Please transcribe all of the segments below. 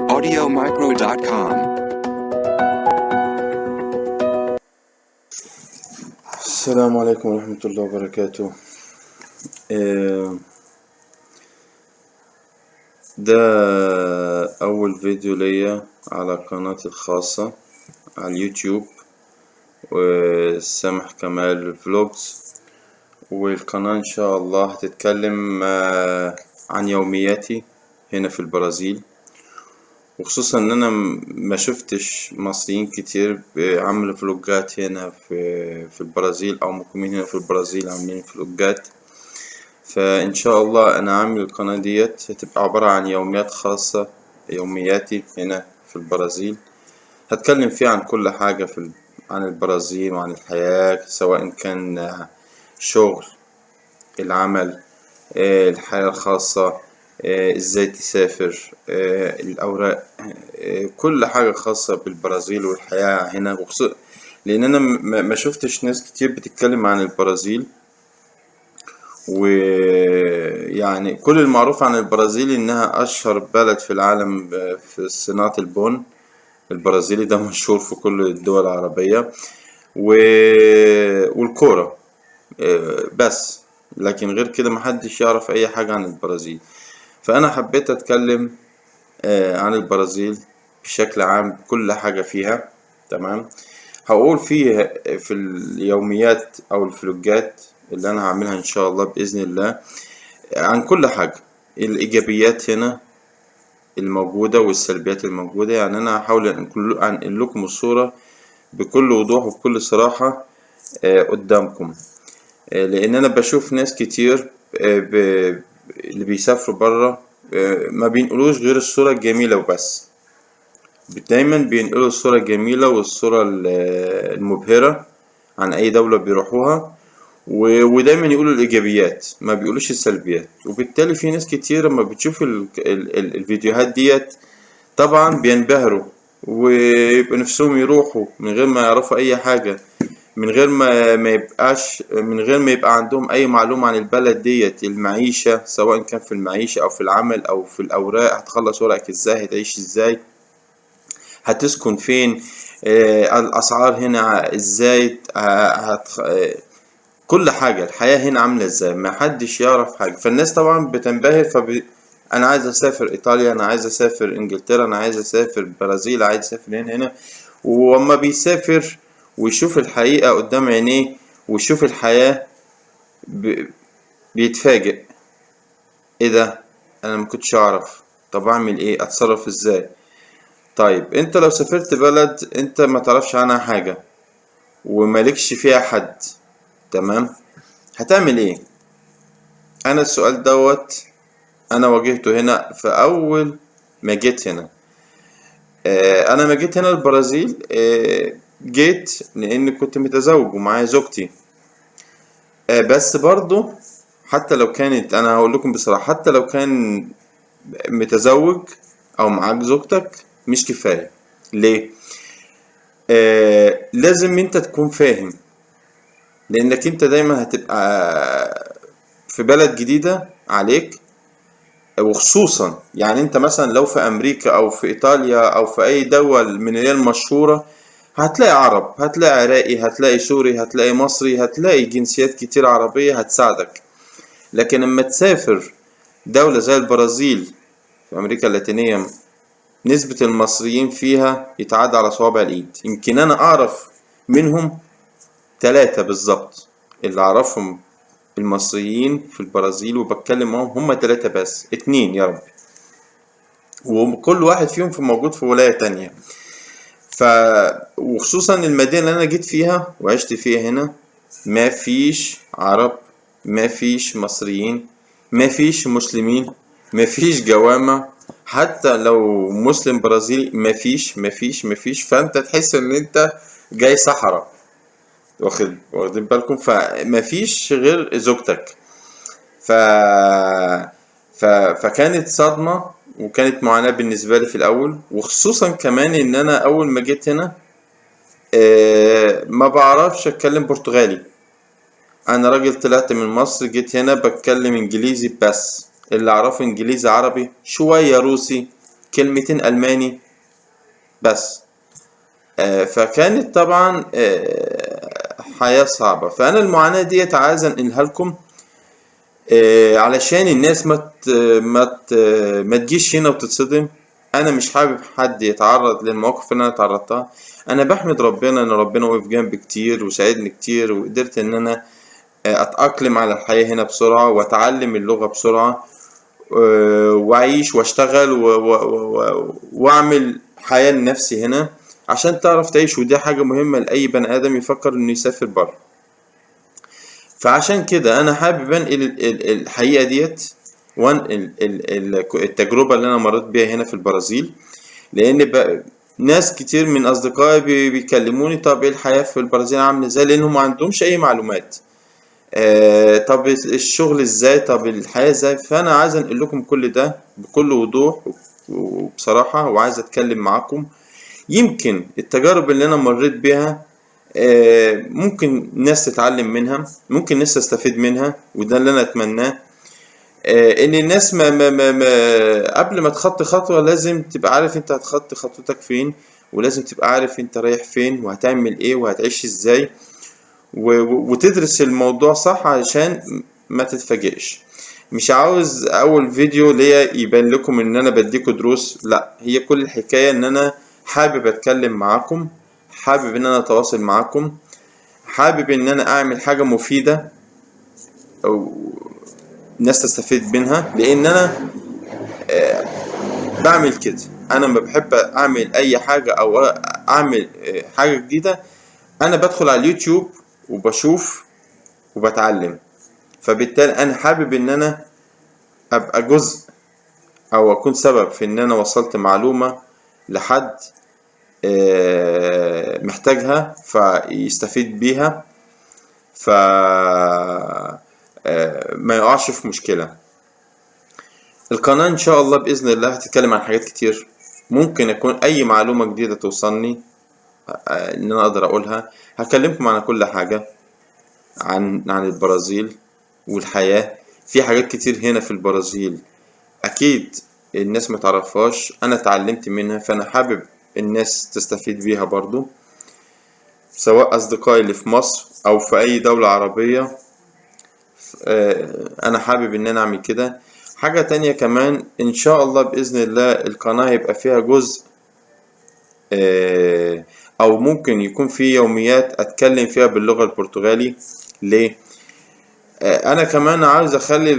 audiomicro.com. السلام عليكم ورحمة الله وبركاته. ده أول فيديو ليا على قناتي الخاصة على اليوتيوب، وسامح كمال فلوجز. والقناة إن شاء الله هتتكلم عن يومياتي هنا في البرازيل، وخصوصا ان انا ما شفتش مصريين كتير عاملين فلوجات هنا في البرازيل او مقيمين هنا في البرازيل عاملين فلوجات. فان شاء الله انا عامل القناة ديت هتبقى عبارة عن يوميات خاصة، يومياتي هنا في البرازيل. هتكلم فيها عن كل حاجة عن البرازيل وعن الحياة، سواء كان شغل، العمل، الحياة الخاصة، ازاي تسافر، الاوراق، كل حاجة خاصة بالبرازيل والحياة هنا. لان انا ما شفتش ناس كتير بتتكلم عن البرازيل. ويعني كل المعروف عن البرازيل انها اشهر بلد في العالم في صناعة البن. البرازيلي ده مشهور في كل الدول العربية، والكورة بس. لكن غير كده محدش يعرف اي حاجة عن البرازيل. فانا حبيت اتكلم عن البرازيل بشكل عام، كل حاجة فيها. تمام. هقول فيه في اليوميات او الفلوجات اللي انا هعملها ان شاء الله باذن الله عن كل حاجة، الايجابيات هنا الموجودة والسلبيات الموجودة. يعني انا هحاول انقل لكم الصورة بكل وضوح وبكل صراحة قدامكم. لان انا بشوف ناس كتير اللي بيسافروا برا ما بينقلوش غير الصورة الجميلة وبس. دايما بينقلوا الصورة الجميلة والصورة المبهرة عن اي دولة بيروحوها، ودايما يقولوا الايجابيات ما بيقولوش السلبيات. وبالتالي في ناس كتير لما بتشوف الفيديوهات ديت طبعا بينبهروا ويبقى نفسهم يروحوا من غير ما يعرفوا اي حاجة، من غير ما يبقى عندهم اي معلومة عن البلد ديت، المعيشة، سواء كان في المعيشة او في العمل او في الاوراق. هتخلص ورقك ازاي، هتعيش ازاي، هتسكن فين، الاسعار هنا ازاي، كل حاجة، الحياة هنا عاملة ازاي، ما حدش يعرف حاجة. فالناس طبعا بتنبهر. انا عايز اسافر ايطاليا، انا عايز اسافر انجلترا، انا عايز اسافر البرازيل، عايز اسافر هنا. وأما بيسافر ويشوف الحقيقة قدام عينيه ويشوف الحياة بيتفاجئ. ايه ده، انا ما كنتش اعرف. طب اعمل ايه، اتصرف ازاي؟ طيب انت لو سافرت بلد انت ما تعرفش عنها حاجة ومالكش فيها حد، تمام، هتعمل ايه؟ انا السؤال دوت انا واجهته هنا في اول ما جيت هنا. انا ما جيت هنا البرازيل جيت لان كنت متزوج ومعايا زوجتي. بس برضو حتى لو كانت، انا هقول لكم بصراحة، حتى لو كان متزوج او معاك زوجتك مش كفاية. ليه؟ لازم انت تكون فاهم، لانك انت دايما هتبقى في بلد جديدة عليك. وخصوصا يعني انت مثلا لو في امريكا او في ايطاليا او في اي دول من اللي هي المشهورة، هتلاقي عرب، هتلاقي عراقي، هتلاقي سوري، هتلاقي مصري، هتلاقي جنسيات كتير عربية هتساعدك. لكن لما تسافر دولة زي البرازيل في امريكا اللاتينية، نسبة المصريين فيها يتعدى على صوابع الايد. يمكن انا اعرف منهم 3 بالظبط اللي اعرفهم المصريين في البرازيل وبتكلم معهم، هم 3 بس، 2 يا رب، وكل واحد فيهم موجود في ولاية تانية. وخصوصا المدينة اللي انا جيت فيها وعشت فيها هنا، ما فيش عرب، ما فيش مصريين، ما فيش مسلمين، ما فيش جوامع. حتى لو مسلم برازيلي ما فيش. فانت تحس ان انت جاي صحراء، واخدين بالكم؟ فما فيش غير زوجتك. ف... فكانت صدمة وكانت معاناة بالنسبة لي في الأول. وخصوصا كمان إن أنا أول ما جيت هنا ما بعرفش أتكلم برتغالي. أنا راجل طلعت من مصر، جيت هنا بتكلم إنجليزي بس. اللي اعرفه انجليزي عربي شوية روسي كلمتين الماني بس. فكانت طبعا حياة صعبة. فانا المعاناة ديت عايز انقلها لكم علشان الناس ما تجيش هنا وتتصدم. انا مش حابب حد يتعرض للمواقف اللي انا تعرضتها. انا بحمد ربنا ان ربنا وقف جنبي كتير وساعدني كتير، وقدرت ان انا اتأقلم على الحياة هنا بسرعة واتعلم اللغة بسرعة واعيش واشتغل واعمل حياة لنفسي هنا عشان تعرف تعيش. ودي حاجة مهمة لأي بني آدم يفكر انه يسافر بره. فعشان كده انا حابب انقل الحقيقة ديت، وانقل التجربة اللي انا مريت بيها هنا في البرازيل. لان ناس كتير من اصدقائي بيكلموني طب ايه الحياة في البرازيل عاملة ازاي، لانهم ما عندهمش اي معلومات. طب الشغل ازاي، طب الحياة ازاي. فانا عايز انقل لكم كل ده بكل وضوح وبصراحة، وعايز اتكلم معاكم. يمكن التجارب اللي انا مريت بيها ممكن ناس تتعلم منها، ممكن ناس تستفيد منها، وده اللي انا اتمناه. ان الناس ما قبل ما تخطي خطوة لازم تبقى عارف انت هتخطي خطوتك فين، ولازم تبقى عارف انت رايح فين وهتعمل ايه وهتعيش ازاي، وتدرس الموضوع صح علشان ما تتفاجئش. مش عاوز اول فيديو ليا يبان لكم ان انا بديكوا دروس، لا، هي كل الحكاية ان انا حابب اتكلم معاكم، حابب ان انا اتواصل معاكم، حابب ان انا اعمل حاجة مفيدة او الناس تستفيد منها. لان انا بعمل كده. انا ما بحب اعمل اي حاجة او اعمل حاجة جديدة، انا بدخل على اليوتيوب وبشوف وبتعلم. فبالتالي انا حابب ان انا ابقى جزء او اكون سبب في ان انا وصلت معلومة لحد محتاجها فيستفيد بيها، ف ما يقعش في مشكلة. القناة ان شاء الله بإذن الله هتتكلم عن حاجات كتير. ممكن يكون اي معلومة جديدة توصلني ان انا اقدر اقولها. هكلمكم عن كل حاجة، عن البرازيل والحياة. في حاجات كتير هنا في البرازيل اكيد الناس ما تعرفهاش، انا اتعلمت منها، فانا حابب الناس تستفيد بيها برضو، سواء اصدقائي اللي في مصر او في اي دولة عربية. انا حابب ان انا اعمل كده. حاجة تانية كمان ان شاء الله باذن الله القناة يبقى فيها جزء او ممكن يكون في يوميات اتكلم فيها باللغة البرتغالي. ليه؟ انا كمان عاوز اخلي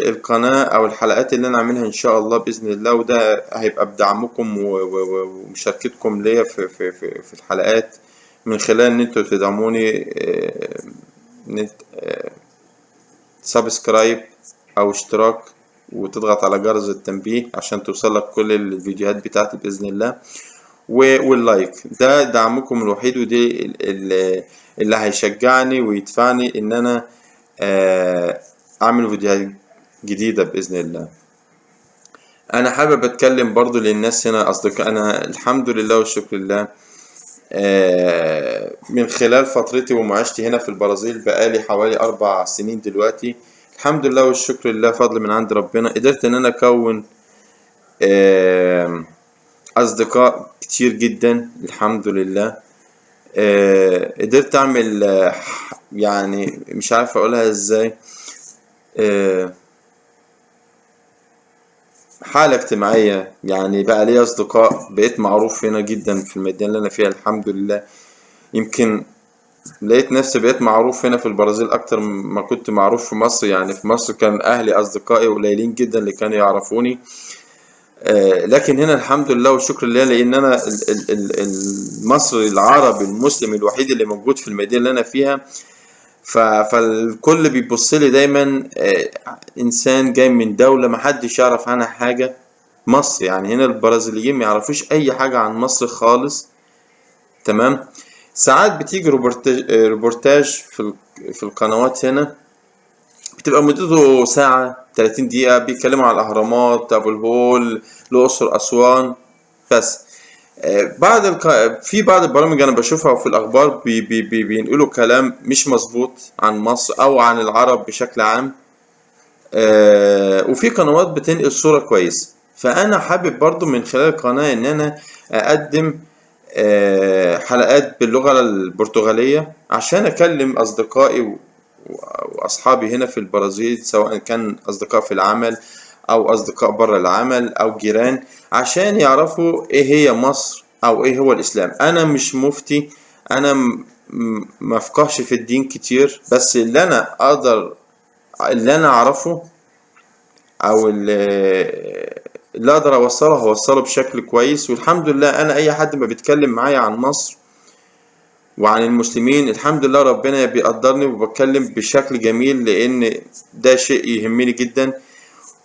القناة او الحلقات اللي انا اعملها ان شاء الله باذن الله، وده هيبقى بدعمكم ومشاركتكم ليا في الحلقات، من خلال ان انتوا تدعموني سبسكرايب او اشتراك، وتضغط على جرس التنبيه عشان توصلك كل الفيديوهات بتاعتي باذن الله، واللايك. ده دعمكم الوحيد، ودي اللي هيشجعني ويدفعني ان انا اعمل فيديوهات جديدة بإذن الله. انا حابب اتكلم برضو للناس هنا اصدقاء. انا الحمد لله والشكر لله من خلال فترتي ومعيشتي هنا في البرازيل بقالي حوالي 4 سنين دلوقتي، الحمد لله والشكر لله، فضل من عند ربنا، قدرت ان انا اكون اصدقاء كتير جدا الحمد لله. قدرت اعمل يعني مش عارف اقولها ازاي، حالة اجتماعية. يعني بقى لي أصدقاء، بقيت معروف هنا جدا في المدينة اللي أنا فيها الحمد لله. يمكن لقيت نفسي بقيت معروف هنا في البرازيل أكتر ما كنت معروف في مصر. يعني في مصر كان أهلي أصدقائي قليلين جدا اللي كانوا يعرفوني، لكن هنا الحمد لله والشكر لله، لأن أنا المصري العربي المسلم الوحيد اللي موجود في المدينة اللي أنا فيها. فالكل بيبص لي دايما انسان جاي من دولة محدش يعرف عنها حاجة، مصر. يعني هنا البرازيليين ما يعرفوش اي حاجة عن مصر خالص. تمام. ساعات بتيجي روبورتاج في القنوات هنا، بتبقى مدته ساعة 30 دقيقة، بيتكلموا على الأهرامات، أبو الهول، الأقصر، أسوان بس. في بعض البرامج انا بشوفها في الاخبار بينقلوا كلام مش مظبوط عن مصر او عن العرب بشكل عام. وفي قنوات بتنقل صورة كويسة. فأنا حابب برضو من خلال القناة إن أنا أقدم حلقات باللغة البرتغالية عشان أكلم أصدقائي وأصحابي هنا في البرازيل، سواء كان أصدقاء في العمل أو أصدقاء برا العمل أو جيران، عشان يعرفوا إيه هي مصر أو إيه هو الإسلام. أنا مش مفتي، أنا مفقهش في الدين كتير، بس اللي أنا أعرفه أو اللي أقدر هوصله بشكل كويس. والحمد لله أنا أي حد ما بيتكلم معايا عن مصر وعن المسلمين، الحمد لله ربنا بيقدرني وبتكلم بشكل جميل، لأن ده شيء يهمني جدا.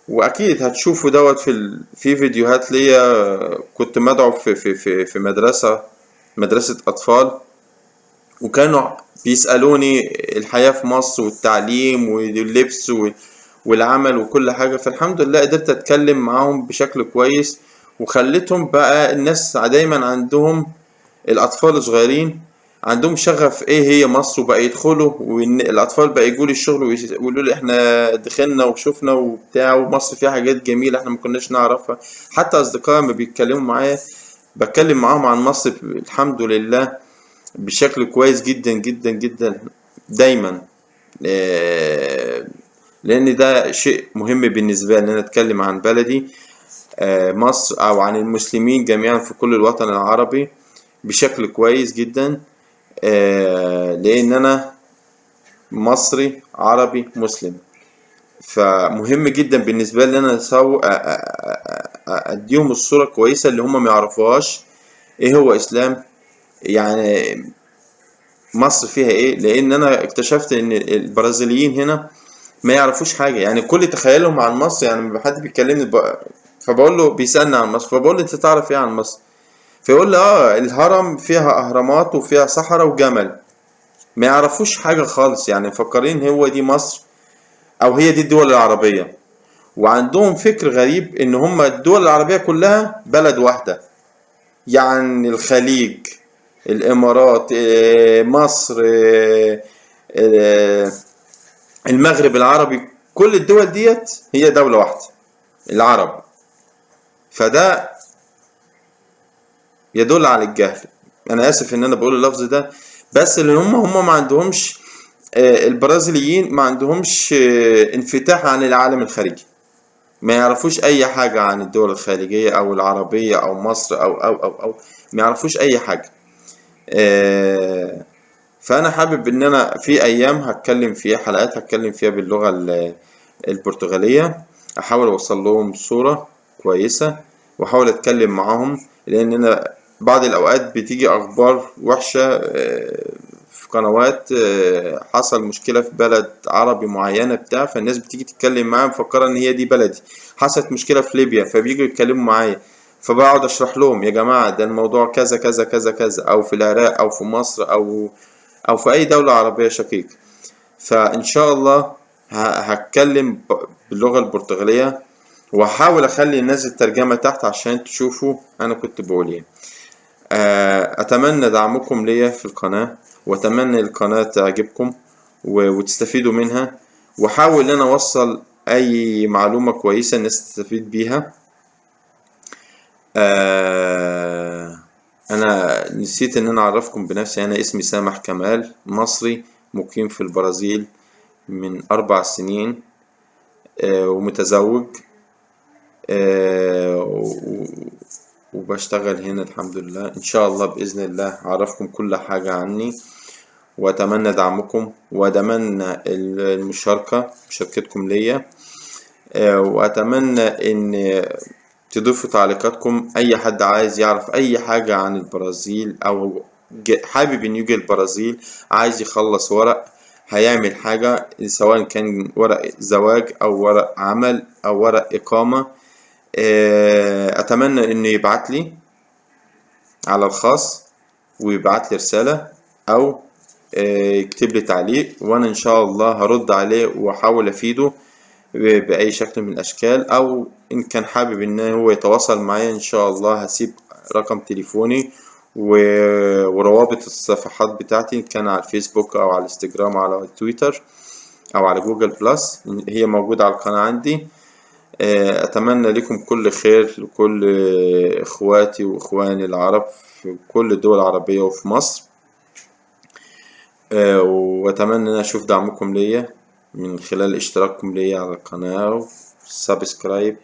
واكيد هتشوفوا دوت في فيديوهات ليا. كنت مدعو في مدرسة اطفال، وكانوا بيسألوني الحياة في مصر والتعليم واللبس والعمل وكل حاجة. فالحمد لله قدرت اتكلم معاهم بشكل كويس، وخليتهم بقى الناس دايما عندهم، الاطفال الصغيرين عندهم شغف ايه هي مصر، وبقى يدخلوا، وان الاطفال بقى يجوا الشغل ويقولوا لي احنا دخلنا وشفنا وبتاع، ومصر فيها حاجات جميله احنا ما كناش نعرفها. حتى اصدقائي ما بيتكلموا معايا بتكلم معاهم عن مصر الحمد لله بشكل كويس جدا جدا جدا دايما. لان ده شيء مهم بالنسبه لي ان انا اتكلم عن بلدي مصر، او عن المسلمين جميعا في كل الوطن العربي بشكل كويس جدا. لان انا مصري عربي مسلم، فمهم جدا بالنسبه لي ان انا اديهم الصوره كويسه اللي هم ما يعرفوهاش ايه هو اسلام، يعني مصر فيها ايه. لان انا اكتشفت ان البرازيليين هنا ما يعرفوش حاجه، يعني كل تخيلهم عن مصر، يعني لما حد بيكلمني فبقول له، بيسالني عن مصر، فبقول له انت تعرف ايه عن مصر؟ فيقول لي الهرم فيها اهرامات وفيها صحراء وجمل. ما يعرفوش حاجة خالص، يعني مفكرين هو دي مصر او هي دي الدول العربية. وعندهم فكر غريب ان هم الدول العربية كلها بلد واحدة، يعني الخليج، الامارات، مصر، المغرب العربي، كل الدول ديت هي دولة واحدة، العرب. فده يدل على الجهل. انا اسف ان انا بقول اللفظ ده، بس لان هم ما عندهمش البرازيليين ما عندهمش انفتاح عن العالم الخارجي، ما يعرفوش اي حاجة عن الدول الخارجية او العربية او مصر او ما يعرفوش اي حاجة. فانا حابب ان انا في ايام هتكلم فيها، حلقات هتكلم فيها باللغة البرتغالية، احاول اوصل لهم صورة كويسة واحاول اتكلم معاهم. لان انا بعض الاوقات بتيجي اخبار وحشة في قنوات، حصل مشكلة في بلد عربي معينة بتاع، فالناس بتيجي تتكلم معايا مفكرة ان هي دي بلدي. حصلت مشكلة في ليبيا فبييجوا يتكلموا معايا، فبقعد اشرح لهم يا جماعة ده الموضوع كذا كذا كذا كذا، او في العراق او في مصر او في اي دولة عربية شقيقة. فان شاء الله هتكلم باللغة البرتغالية، وهحاول اخلي الناس الترجمة تحت عشان تشوفوا انا كنت بقول ايه. اتمنى دعمكم ليا في القناة، واتمنى القناة تعجبكم وتستفيدوا منها، وحاول ان انا اوصل اي معلومة كويسة الناس تستفيد بيها. انا نسيت ان انا اعرفكم بنفسي. انا اسمي سامح كمال، مصري مقيم في البرازيل من 4 سنين، ومتزوج، وبشتغل هنا الحمد لله. ان شاء الله باذن الله اعرفكم كل حاجة عني، واتمنى دعمكم، واتمنى مشاركتكم ليا، واتمنى ان تضيفوا تعليقاتكم. اي حد عايز يعرف اي حاجة عن البرازيل، او حابب ان يجي البرازيل، عايز يخلص ورق، هيعمل حاجة سواء كان ورق زواج او ورق عمل او ورق اقامة، اتمنى انه يبعت لي على الخاص، ويبعت لي رسالة، او يكتب لي تعليق، وانا ان شاء الله هرد عليه واحاول افيده باي شكل من الاشكال. او ان كان حابب ان هو يتواصل معايا ان شاء الله هسيب رقم تليفوني وروابط الصفحات بتاعتي، ان كان على الفيسبوك او على الانستجرام او على تويتر. أو على جوجل بلس، هي موجودة على القناة عندي. أتمنى لكم كل خير لكل إخواتي وإخواني العرب في كل الدول العربية وفي مصر. وأتمنى أن أشوف دعمكم ليا من خلال اشتراككم ليا على القناة، وسبسكرايب،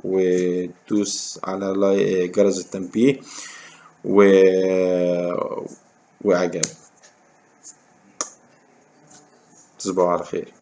وتدوس على جرس التنبيه وإعجاب. تصبحوا على خير.